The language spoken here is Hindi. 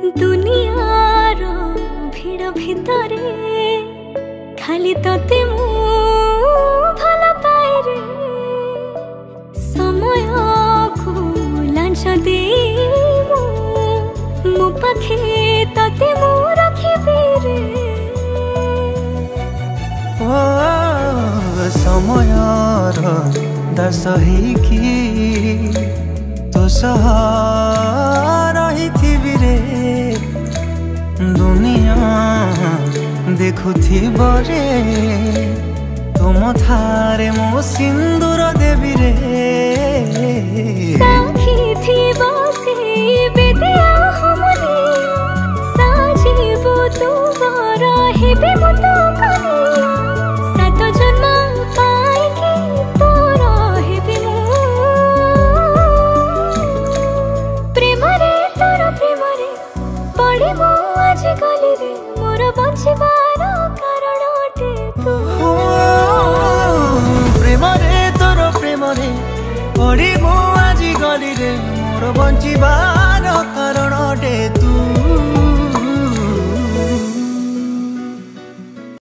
दुनियार भिड़ भितरे खाली तोते मु भल पाए रे समय को लांछ दे मो पाखे तोते मु रखिबे रे ओ समयर दास कि तो सह रही रे दुनिया देखुथी रे तुम थारे मो सिंदूर देवी रे साखी थी बसे बेदिया हमने साजीबो तुम्हारा हेबे मत कनिया सात जन्म पाई के तोरा हेबे मो प्रेम रे तोर प्रेम रे पड़े मो आज गली रे मोर बंचिबार कारण अटे तू प्रेम रे तोर प्रेम रे पड़ी मो आज गली रे मोर बंचिबार